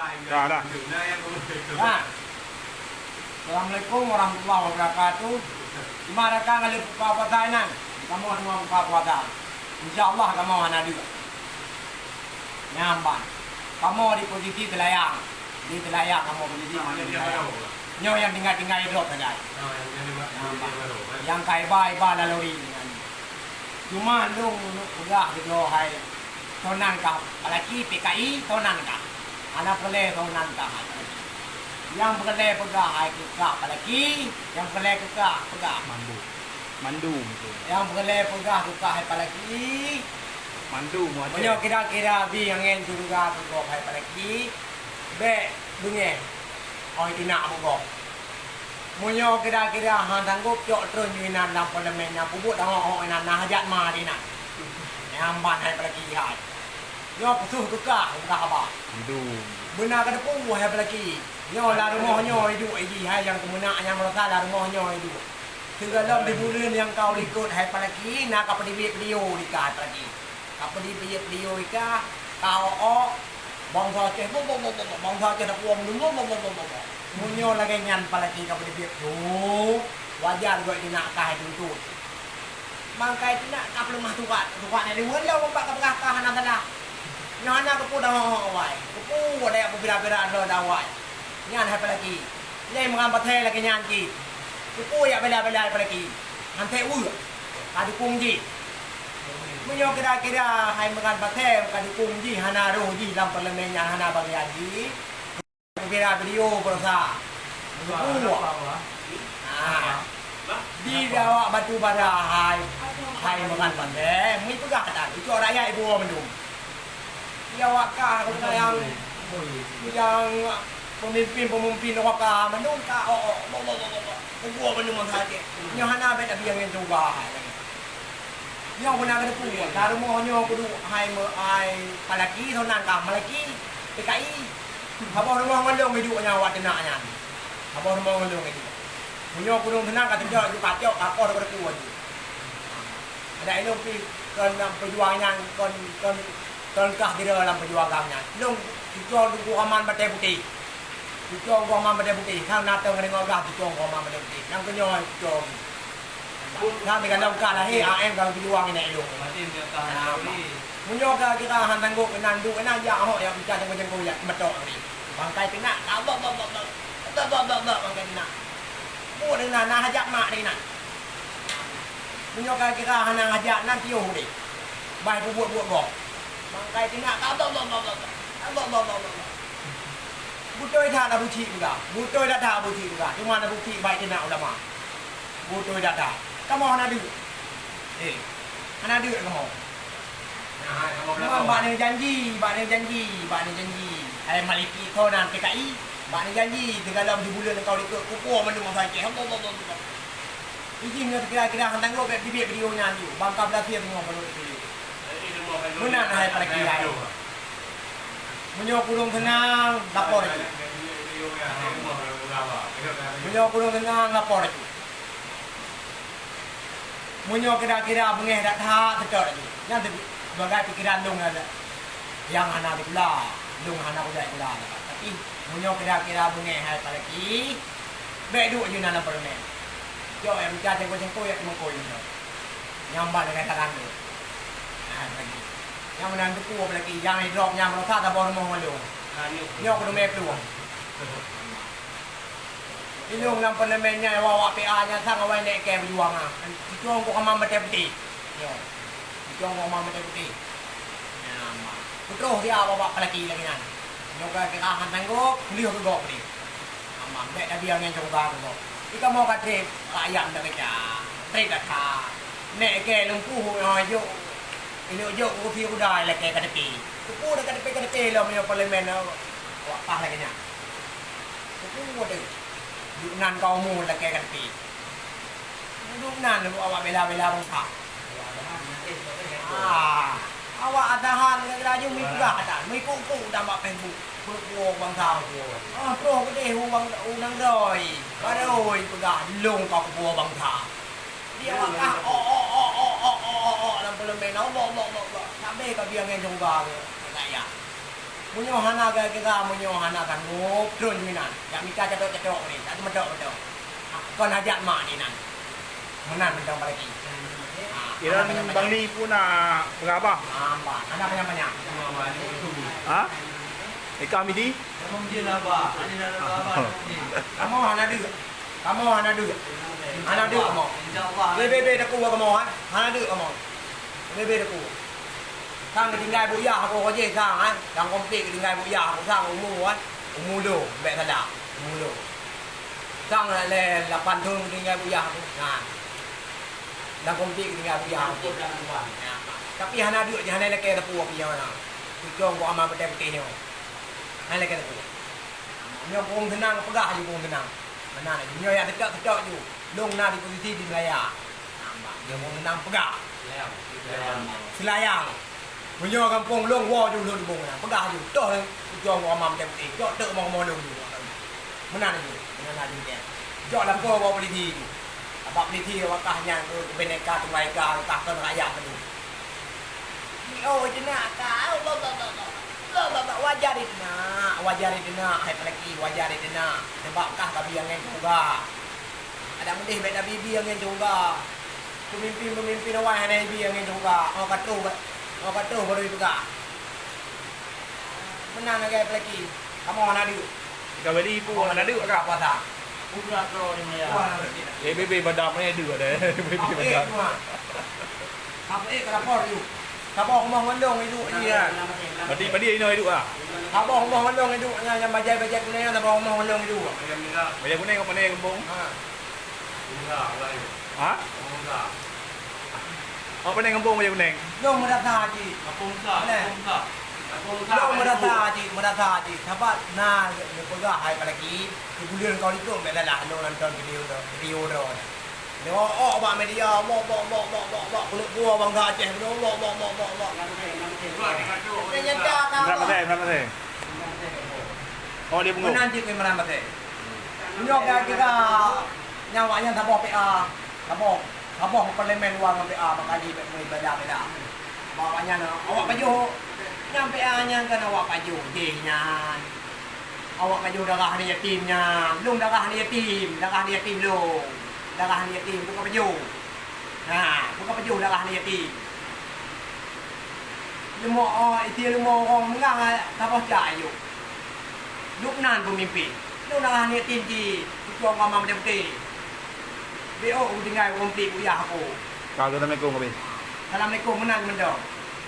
Dah. Assalamualaikum warahmatullahi wabarakatuh. Gimana kang kali buka puasa ini? Kamu mau buka puasa? InsyaAllah kamu ada juga. Nyamban. Kamu di posisi telayang. Di telayang kamu posisi mana? Nyo yang tinggal hidup saja. Yang kaiba laluri. Cuma lu udah gitu hai. Tonan kah? Lagi PKI tonan kah? Anak pelai tonan kah? Yang pelai pegah hai kekak lagi. Yang pelai kekak pegah Mandu. Yang pelai pegah kekak hai lagi. Mandu muat. Menyo kira-kira bi yang en juga kekak hai lagi. Be bunyi. Oi tina monggo. Munyo kira-kira han tanggup jok terus nyuinan dalam parlimennya pubut dang ina nah hajat ma dina. Nyamban hai lagi hai. Yo pesuh kekak enggak apa. Mandu. Benar ke depan hai lagi. Nyo lah rumah nyo hidup iki hai yang kemunak yang merasa lah rumah nyo hidup. Segala di bulan yang kau ikut hai lagi nak apa di video dikat lagi. Apa di video ika kau bangsa ceh bangsa ceh dak wong dulu munyo lagi nyan palagi ka di video wajar goi dinak kah tuntut. Mangkai tidak kap lemah tukat ni dewen lah wong pak ka kahan adalah. Nyana ke pudah awai. Ku ada apa bira-bira ada awai. Nyan hai lagi. Nyai mengambat hai lagi nyan ki. Ku ya bela-bela lagi. Hantai kadukung ji. Menyo kira-kira hai mengambat hai kadukung ji hana roh ji dalam parlimennya hana bagi haji. Kira video bersa. Ku. Di dawa batu bara hai mengambat hai. Mi pegah tak. Itu rakyat ibu mendung. Ya wakah yang pemimpin wakah menungka gua menung saja. Nyo hana bet abi yang juga. Nyo benar ke pu. Kalau mau nyo kudu hai palaki thonan kah malaki PKI. Apa rumah ngelong hidup nyawa tenaknya. Apa rumah ngelong hidup. Nyo kudu tenang ka tidak juga kacau apa ke pu aja. Ada ini kan perjuangan kon kah kira dalam perjuangannya. Long dijual di aman batai putih. Dijual gua aman batai putih. Kau nak tahu ngering ogah dijual gua aman batai putih. Yang kenyoy dijual. Kami kan dalam kala he AM kalau berjuang ini elok. Munyo ka kita han tangguk nandu enak ya ho yang bicara jengko ya betok ni. Bangkai tina bangkai tina. Mu dengan nah hajak mak ni nak. Munyo ka kita han hajak nan tio ni. Bai buat gok. Bangkai tina Butoi dah ada buci juga. Butoi dah ada buci juga. Cuma ada buci baik tina ulama. Butoi dah ada. Kamu hana duit. Hana duit kamu. Nah, bak ni janji. Hai maliki kau nan PKI. Bak ni janji dalam di bulan kau ikut kukuh mendung saja. Ini kira-kira hang tangguh di videonya ni. Bangka belati tengok kalau video. Muna na hai palagi hai. Munyo kurung tenang lapor itu. Munyo kurung tenang lapor itu. Munyo kira-kira bengeh dak tha sedot itu. Yang sebagai pikiran dong ada. Yang hana pula, dong hana pula. Tapi munyo kira-kira bengeh hai palagi. Baik duk je dalam parlimen. Yo yang bicara jengko ya mengko itu. Nyambat dengan tangan tu. Lagi. Yang menang tu kuat lagi. Yang ni drop yang merasa tak boleh mohon lu. Nyok tu mep lu. Ilung dalam parlimennya bawa PA-nya sang awak naik ke berjuang ah. Dijuang kau kamar mata putih. Yo. Dijuang kau kamar mata putih. Nama. Putroh dia bawa lagi lagi nan. Nyok kita akan tangguh beliau ke gok ni. Amam mek dah dia yang coba tu. Kita mau kat rakyat dah kita. Trip dah tha. Nek ke lumpuh yo. Ini ojo ko fi udah lek ka tepi. Ku dah ka tepi lah punya parlimen awak pah lagi nya. Ku ada. Dunan kau mu lek ka tepi. Dunan awak bela-bela bangsa. Awak adahan raju mi pegah ada. Mi ku dah mak Facebook. Ku bangsa. Pro ke deh bang unang doi. Baroi pegah long kau ku bangsa. Dia awak dalam parlimen sampai ke biang yang juga rakyat. Munyo hana kita munyo hana kan ngobrol minan. Ya mika cetok-cetok ni, tak medok-medok. Kon hajat mak ni nan. Menan mentang lagi. Kira Bang Li pun nak berapa? Ambat. Anak banyak-banyak. Ha? Ikan midi? Kamu hana du. Kamu hana du. Hana du kamu. Bebe dak ku kamu han. Hana du kamu. Bebe dak ku. Sang ketinggal buya aku kerja sang kan. Sang komplit ketinggal buya aku sang umur kan. Umur do, bek sadak. Umur do. Sang le 8 tahun ketinggal buya aku. Nah. Sang komplit ketinggal buya aku. Tapi hana duit je hana leke tepu aku yang mana. Tujuan aku amal betul-betul ni. Hana leke tepu. Nyo pun tenang pegah je pun tenang. Mana nak nyo yang tekak-tekak je. Long na di posisi di Melaya. Nampak dia pun tenang pegah. Selayang. Menyo kampung long wa ju long bong na. Pegah je. Toh tujuan aku amal betul-betul. Jok tek mau long je. Mana je. Mana je dia. Jok lam ko wa polisi. Apa polisi wakahnya beneka tuaika takkan rakyat tu. Oh jenak kau wajar itu nak hai lagi wajar itu nak sebab kah kabi yang juga ada mendih beda bibi yang juga pemimpin awal ada bibi yang juga orang kata baru juga menang lagi kamu mana dia Ikan beli pun mana ada kak? puasa Pura pro ni ya. Bebe badam ni ada dah. Bebe badam. Apa kelapor you Kabong mong mandong itu iya. Padi ini hidup ah. Kabong mong mandong itu yang bajai-bajai kuning kabong mong mandong itu. Bajai kuning apa ni kampung? Ha? Apa ni kampung bajai kuning? Dong merata haji. Dong merata haji. Sahabat nah pegah hai lagi. Kemudian kau itu belalah nonton video dah. Dia bak media, bak kulit gua bang Aceh, bak. Dia nyedak dah. Berapa? Oh dia bunga. Nanti ke mana mate. Nyok kita nyawanya tabok PA. Tabok parlimen wang PA bakaji beda. Bawanya awak baju nyampe anya kan awak baju jehnan. Awak baju darah dia yatimnya, belum darah dia yatim lu. Darah ni yatim bukan baju. Nah, bukan baju darah ni yatim. Itu orang mengang tapos jayu. Luknan pemimpin. Lu darah ni yatim di tujuan mama betul-betul. BO tinggal komplit buyah aku. Assalamualaikum. Assalamualaikum menang mendong.